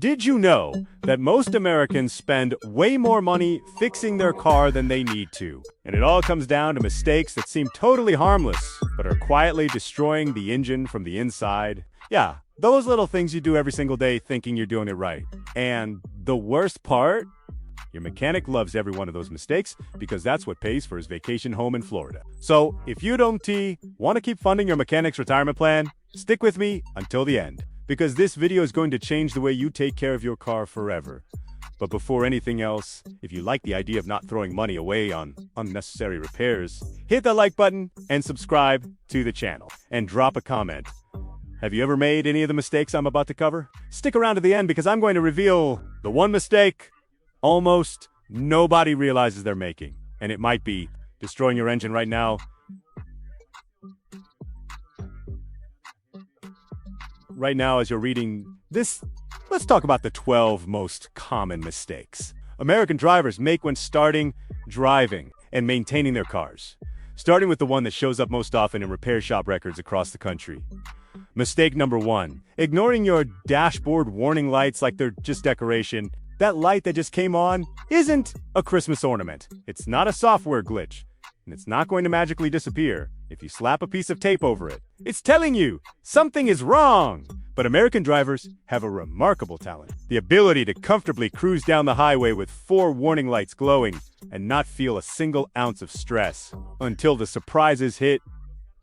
Did you know that most Americans spend way more money fixing their car than they need to? And it all comes down to mistakes that seem totally harmless, but are quietly destroying the engine from the inside. Yeah, those little things you do every single day thinking you're doing it right. And the worst part? Your mechanic loves every one of those mistakes because that's what pays for his vacation home in Florida. So if you don't want to keep funding your mechanic's retirement plan, stick with me until the end, because this video is going to change the way you take care of your car forever. But before anything else, if you like the idea of not throwing money away on unnecessary repairs, hit the like button and subscribe to the channel. And drop a comment. Have you ever made any of the mistakes I'm about to cover? Stick around to the end because I'm going to reveal the one mistake almost nobody realizes they're making. And it might be destroying your engine right now. Right now, as you're reading this, let's talk about the 12 most common mistakes American drivers make when starting, driving, and maintaining their cars. Starting with the one that shows up most often in repair shop records across the country. Mistake number 1, ignoring your dashboard warning lights like they're just decoration. That light that just came on isn't a Christmas ornament. It's not a software glitch, and it's not going to magically disappear if you slap a piece of tape over it. It's telling you something is wrong. But American drivers have a remarkable talent. The ability to comfortably cruise down the highway with 4 warning lights glowing and not feel a single ounce of stress. Until the surprises hit.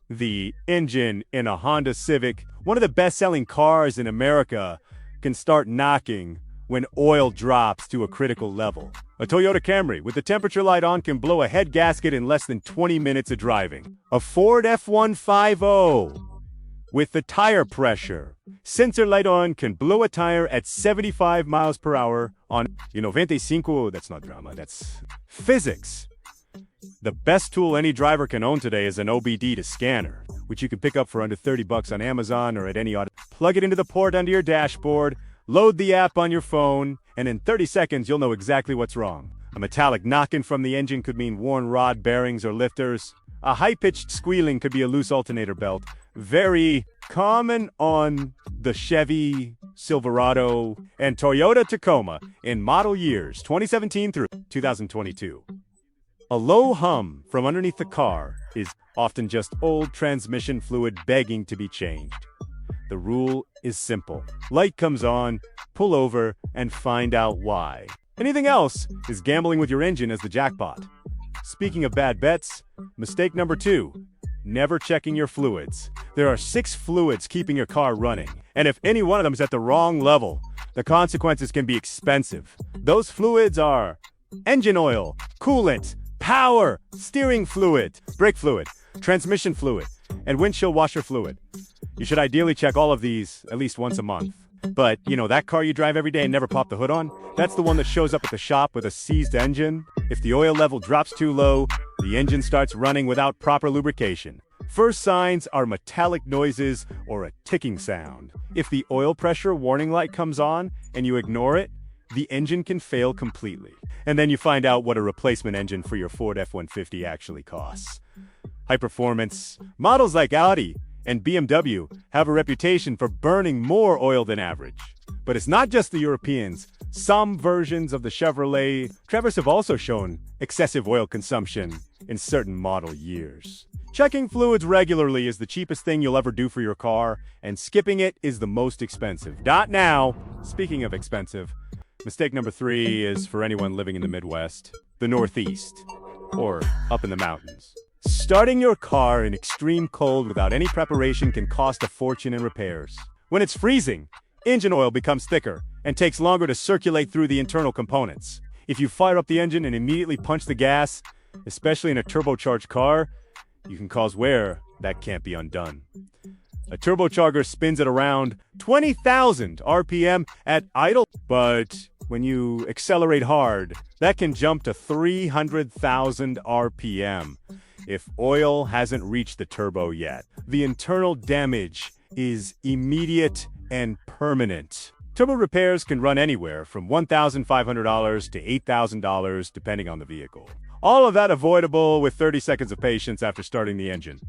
The engine in a Honda Civic, one of the best-selling cars in America, can start knocking when oil drops to a critical level. A Toyota Camry with the temperature light on can blow a head gasket in less than 20 minutes of driving. A Ford F-150 with the tire pressure sensor light on can blow a tire at 75 miles per hour on 25, that's not drama, that's physics. The best tool any driver can own today is an OBD scanner, which you can pick up for under $30 on Amazon or at any auto. Plug it into the port under your dashboard, load the app on your phone, and in 30 seconds you'll know exactly what's wrong. A metallic knocking from the engine could mean worn rod bearings or lifters. A high-pitched squealing could be a loose alternator belt. Very common on the Chevy Silverado and Toyota Tacoma in model years 2017 through 2022. A low hum from underneath the car is often just old transmission fluid begging to be changed. The rule is simple. Light comes on, pull over, and find out why. Anything else is gambling with your engine as the jackpot. Speaking of bad bets, mistake number 2, never checking your fluids. There are 6 fluids keeping your car running, and if any one of them is at the wrong level, the consequences can be expensive. Those fluids are engine oil, coolant, power, steering fluid, brake fluid, transmission fluid, and windshield washer fluid. You should ideally check all of these at least once a month. But, that car you drive every day and never pop the hood on? That's the one that shows up at the shop with a seized engine. If the oil level drops too low, the engine starts running without proper lubrication. First signs are metallic noises or a ticking sound. If the oil pressure warning light comes on and you ignore it, the engine can fail completely. And then you find out what a replacement engine for your Ford F-150 actually costs. High performance models like Audi and BMW have a reputation for burning more oil than average. But it's not just the Europeans. Some versions of the Chevrolet Traverse have also shown excessive oil consumption in certain model years. Checking fluids regularly is the cheapest thing you'll ever do for your car, and skipping it is the most expensive. Not now. Speaking of expensive, mistake number 3 is for anyone living in the Midwest, the Northeast, or up in the mountains. Starting your car in extreme cold without any preparation can cost a fortune in repairs. When it's freezing, engine oil becomes thicker and takes longer to circulate through the internal components. If you fire up the engine and immediately punch the gas, especially in a turbocharged car, you can cause wear that can't be undone. A turbocharger spins at around 20,000 RPM at idle, but when you accelerate hard, that can jump to 300,000 RPM. If oil hasn't reached the turbo yet, the internal damage is immediate and permanent. Turbo repairs can run anywhere from $1,500 to $8,000 depending on the vehicle. All of that avoidable with 30 seconds of patience after starting the engine.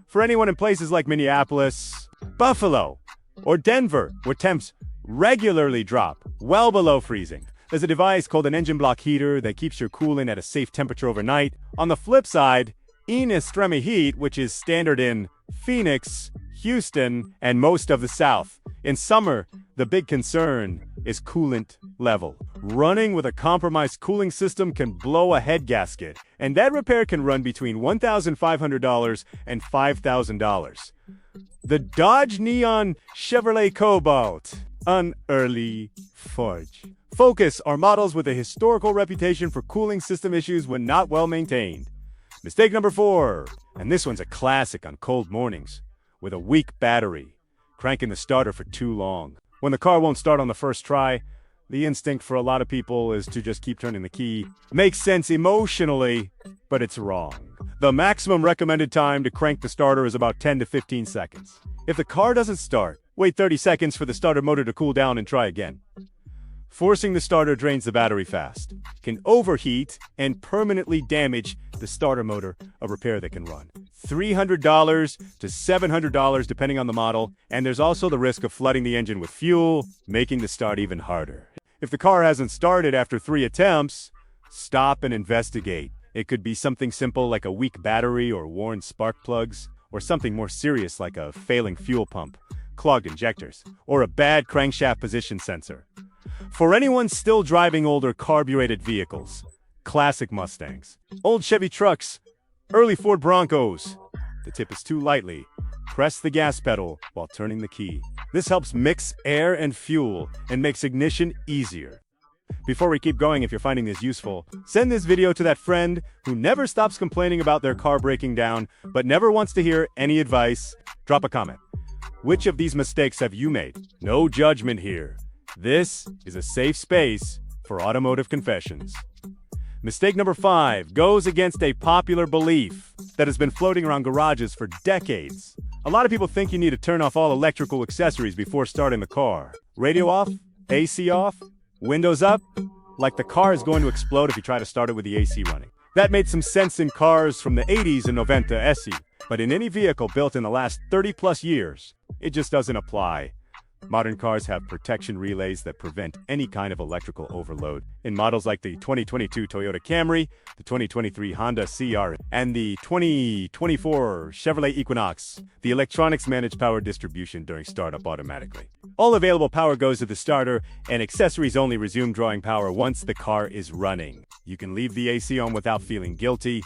For anyone in places like Minneapolis, Buffalo, or Denver, where temps regularly drop well below freezing. There's a device called an engine block heater that keeps your coolant at a safe temperature overnight. On the flip side, in extreme heat, which is standard in Phoenix, Houston, and most of the South. In summer, the big concern is coolant level. Running with a compromised cooling system can blow a head gasket, and that repair can run between $1,500 and $5,000. The Dodge Neon Chevrolet Cobalt, an early forge. Focus are models with a historical reputation for cooling system issues when not well maintained. Mistake number 4, and this one's a classic on cold mornings, with a weak battery, cranking the starter for too long. When the car won't start on the first try, the instinct for a lot of people is to just keep turning the key. Makes sense emotionally, but it's wrong. The maximum recommended time to crank the starter is about 10 to 15 seconds. If the car doesn't start, wait 30 seconds for the starter motor to cool down and try again. Forcing the starter drains the battery fast, can overheat, and permanently damage the starter motor, a repair that can run $300 to $700 depending on the model, and there's also the risk of flooding the engine with fuel, making the start even harder. If the car hasn't started after 3 attempts, stop and investigate. It could be something simple like a weak battery or worn spark plugs, or something more serious like a failing fuel pump, clogged injectors, or a bad crankshaft position sensor. For anyone still driving older carbureted vehicles, classic Mustangs, old Chevy trucks, early Ford Broncos, the tip is too lightly. Press the gas pedal while turning the key. This helps mix air and fuel and makes ignition easier. Before we keep going, if you're finding this useful, send this video to that friend who never stops complaining about their car breaking down, but never wants to hear any advice. Drop a comment. Which of these mistakes have you made? No judgment here. This is a safe space for automotive confessions. Mistake number 5 goes against a popular belief that has been floating around garages for decades. A lot of people think you need to turn off all electrical accessories before starting the car. Radio off, AC off, windows up, like the car is going to explode if you try to start it with the AC running. That made some sense in cars from the 80s and Noventa SE, but in any vehicle built in the last 30+ years, it just doesn't apply. Modern cars have protection relays that prevent any kind of electrical overload. In models like the 2022 Toyota Camry, the 2023 Honda CR, and the 2024 Chevrolet Equinox, the electronics manage power distribution during startup automatically. All available power goes to the starter, and accessories only resume drawing power once the car is running. You can leave the AC on without feeling guilty.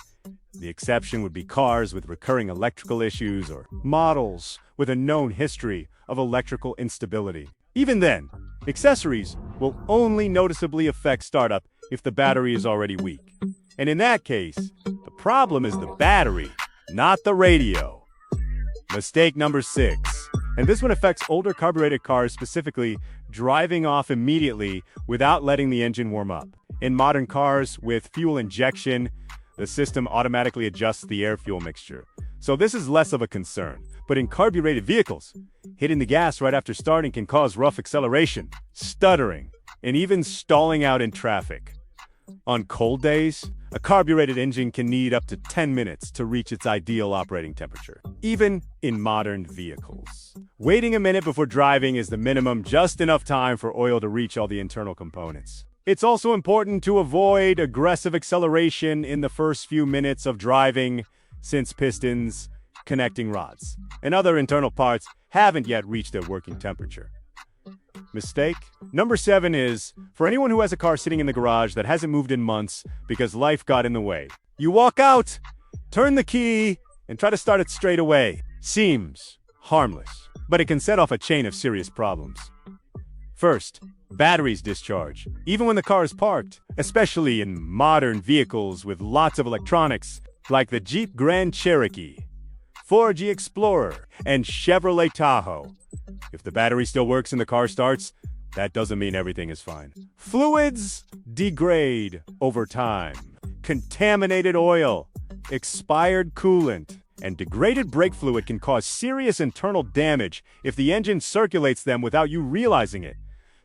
The exception would be cars with recurring electrical issues or models with a known history of electrical instability. Even then, accessories will only noticeably affect startup if the battery is already weak. And in that case, the problem is the battery, not the radio. Mistake number 6. And this one affects older carbureted cars, specifically driving off immediately without letting the engine warm up. In modern cars with fuel injection, the system automatically adjusts the air-fuel mixture. So this is less of a concern. But in carbureted vehicles, hitting the gas right after starting can cause rough acceleration, stuttering, and even stalling out in traffic. On cold days, a carbureted engine can need up to 10 minutes to reach its ideal operating temperature, even in modern vehicles. Waiting a minute before driving is the minimum, just enough time for oil to reach all the internal components. It's also important to avoid aggressive acceleration in the first few minutes of driving, since pistons, connecting rods, and other internal parts haven't yet reached their working temperature. Mistake number 7 is for anyone who has a car sitting in the garage that hasn't moved in months because life got in the way. You walk out, turn the key, and try to start it straight away. Seems harmless, but it can set off a chain of serious problems. First, batteries discharge, even when the car is parked, especially in modern vehicles with lots of electronics, like the Jeep Grand Cherokee, Ford Explorer, and Chevrolet Tahoe. If the battery still works and the car starts, that doesn't mean everything is fine. Fluids degrade over time. Contaminated oil, expired coolant, and degraded brake fluid can cause serious internal damage if the engine circulates them without you realizing it.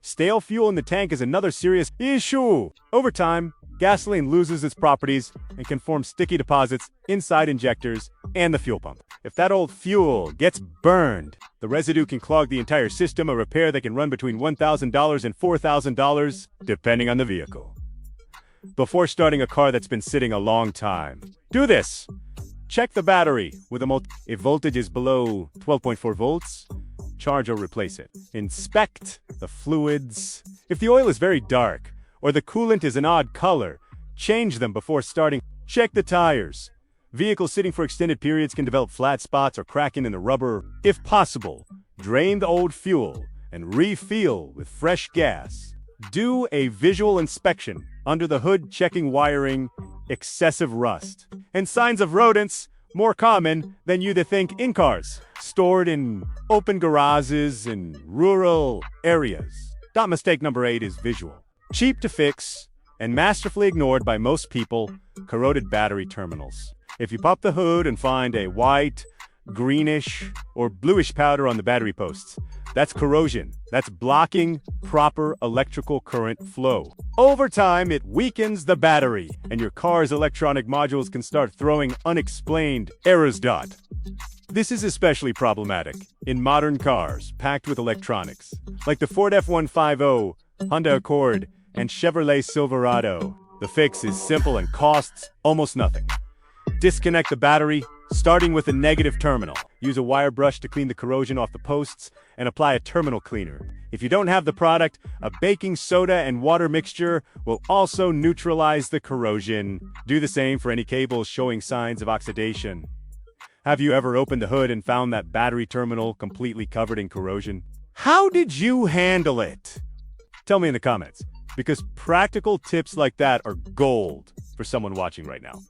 Stale fuel in the tank is another serious issue. Over time, gasoline loses its properties and can form sticky deposits inside injectors and the fuel pump. If that old fuel gets burned, the residue can clog the entire system, a repair that can run between $1,000 and $4,000, depending on the vehicle. Before starting a car that's been sitting a long time, do this. Check the battery with if voltage is below 12.4 volts, charge or replace it. Inspect the fluids. If the oil is very dark or the coolant is an odd color, change them before starting. Check the tires. Vehicles sitting for extended periods can develop flat spots or cracking in the rubber. If possible, drain the old fuel and refill with fresh gas. Do a visual inspection under the hood, checking wiring, excessive rust, and signs of rodents, more common than you'd think in cars stored in open garages in rural areas. Mistake number 8 is visual. Cheap to fix and masterfully ignored by most people, corroded battery terminals. If you pop the hood and find a white, greenish, or bluish powder on the battery posts, that's corrosion. That's blocking proper electrical current flow. Over time, it weakens the battery, and your car's electronic modules can start throwing unexplained errors. This is especially problematic in modern cars packed with electronics, like the Ford F-150, Honda Accord, and Chevrolet Silverado. The fix is simple and costs almost nothing. Disconnect the battery, starting with the negative terminal. Use a wire brush to clean the corrosion off the posts and apply a terminal cleaner. If you don't have the product, a baking soda and water mixture will also neutralize the corrosion. Do the same for any cables showing signs of oxidation. Have you ever opened the hood and found that battery terminal completely covered in corrosion? How did you handle it? Tell me in the comments, because practical tips like that are gold for someone watching right now.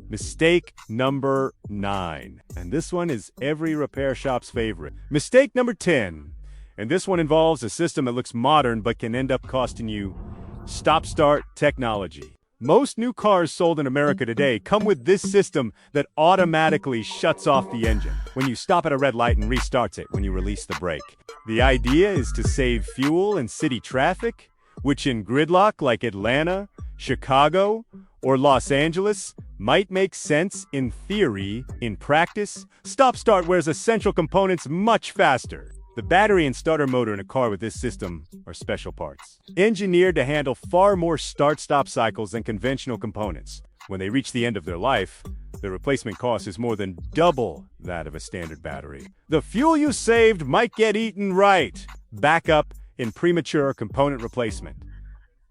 Mistake number 9. And this one is every repair shop's favorite. Mistake number 10. And this one involves a system that looks modern but can end up costing you stop-start technology. Most new cars sold in America today come with this system that automatically shuts off the engine when you stop at a red light and restarts it when you release the brake. The idea is to save fuel in city traffic, which in gridlock like Atlanta, Chicago, or Los Angeles might make sense in theory. In practice, stop-start wears essential components much faster. The battery and starter motor in a car with this system are special parts, engineered to handle far more start-stop cycles than conventional components. When they reach the end of their life, the replacement cost is more than double that of a standard battery. The fuel you saved might get eaten right. Backup in premature component replacement.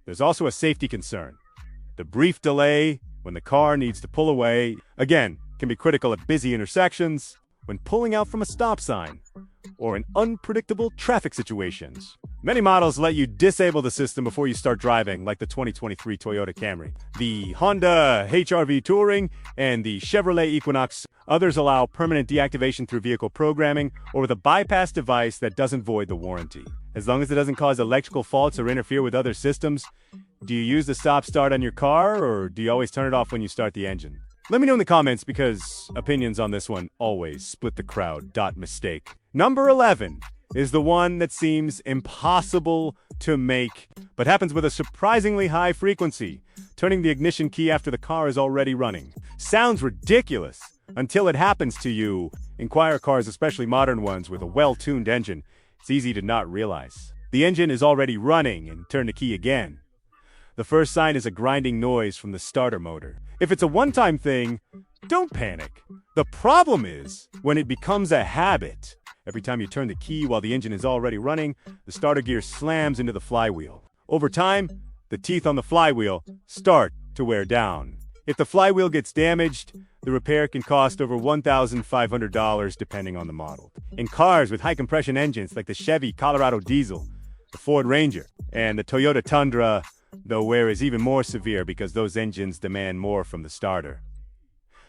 There's also a safety concern. The brief delay when the car needs to pull away, again, can be critical at busy intersections, when pulling out from a stop sign, or in unpredictable traffic situations. Many models let you disable the system before you start driving, like the 2023 Toyota Camry, the Honda HR-V Touring, and the Chevrolet Equinox. Others allow permanent deactivation through vehicle programming or with a bypass device that doesn't void the warranty. As long as it doesn't cause electrical faults or interfere with other systems. Do you use the stop-start on your car, or do you always turn it off when you start the engine? Let me know in the comments, because opinions on this one always split the crowd. Mistake. Number 11 is the one that seems impossible to make, but happens with a surprisingly high frequency. Turning the ignition key after the car is already running. Sounds ridiculous until it happens to you. In quiet cars, especially modern ones with a well-tuned engine, it's easy to not realize. The engine is already running and turn the key again. The first sign is a grinding noise from the starter motor. If it's a one-time thing, don't panic. The problem is when it becomes a habit. Every time you turn the key while the engine is already running, the starter gear slams into the flywheel. Over time, the teeth on the flywheel start to wear down. If the flywheel gets damaged, the repair can cost over $1,500 depending on the model. In cars with high compression engines like the Chevy Colorado Diesel, the Ford Ranger, and the Toyota Tundra, the wear is even more severe because those engines demand more from the starter.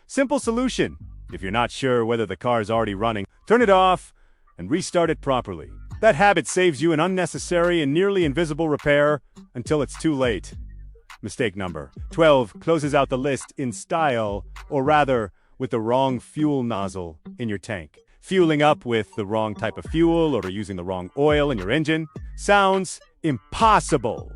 Simple solution. If you're not sure whether the car is already running, turn it off and restart it properly. That habit saves you an unnecessary and nearly invisible repair until it's too late. Mistake number 12 closes out the list in style, or rather, with the wrong fuel nozzle in your tank. Fueling up with the wrong type of fuel or using the wrong oil in your engine sounds impossible.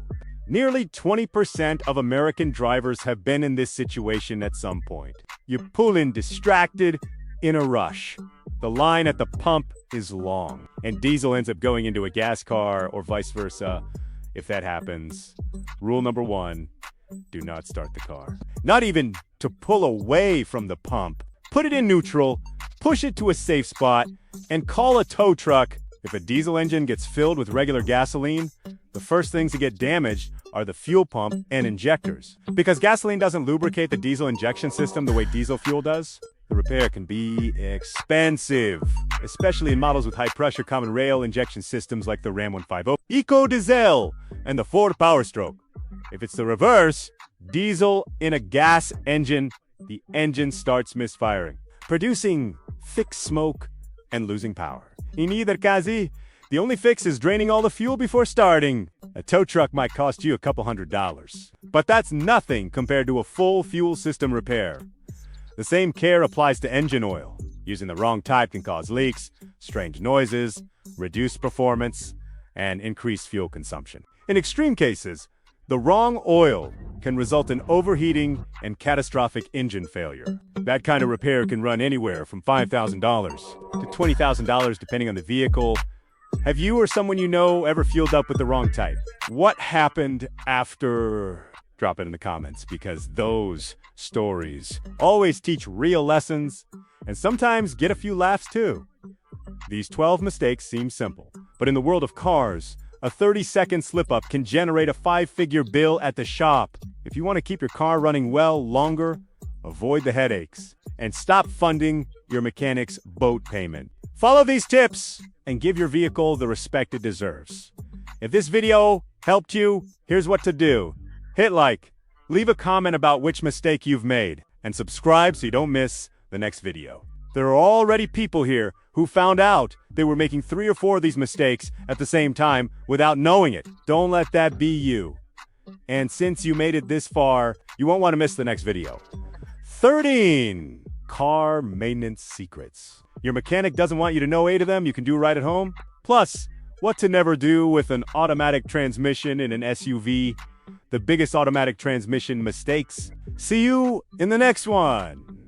Nearly 20% of American drivers have been in this situation at some point. You pull in distracted, in a rush. The line at the pump is long, and diesel ends up going into a gas car or vice versa. If that happens, rule number 1, do not start the car. Not even to pull away from the pump. Put it in neutral, push it to a safe spot, and call a tow truck. If a diesel engine gets filled with regular gasoline, the first things to get damaged are the fuel pump and injectors. Because gasoline doesn't lubricate the diesel injection system the way diesel fuel does, the repair can be expensive, especially in models with high-pressure common rail injection systems like the Ram 150, Eco Diesel, and the Ford Power Stroke. If it's the reverse, diesel in a gas engine, the engine starts misfiring, producing thick smoke and losing power. In either case, the only fix is draining all the fuel before starting. A tow truck might cost you a couple $100s, but that's nothing compared to a full fuel system repair. The same care applies to engine oil. Using the wrong type can cause leaks, strange noises, reduced performance, and increased fuel consumption. In extreme cases, the wrong oil can result in overheating and catastrophic engine failure. That kind of repair can run anywhere from $5,000 to $20,000 depending on the vehicle. Have you or someone you know ever fueled up with the wrong type? What happened after? Drop it in the comments, because those stories always teach real lessons and sometimes get a few laughs too. These 12 mistakes seem simple, but in the world of cars, a 30-second slip-up can generate a 5-figure bill at the shop. If you want to keep your car running well longer, avoid the headaches and stop funding your mechanic's boat payment. Follow these tips and give your vehicle the respect it deserves. If this video helped you, here's what to do. Hit like, leave a comment about which mistake you've made, and subscribe so you don't miss the next video. There are already people here who found out they were making 3 or 4 of these mistakes at the same time without knowing it. Don't let that be you. And since you made it this far, you won't want to miss the next video. 13 car maintenance secrets. Your mechanic doesn't want you to know 8 of them you can do right at home. Plus, what to never do with an automatic transmission in an SUV. The biggest automatic transmission mistakes. See you in the next one.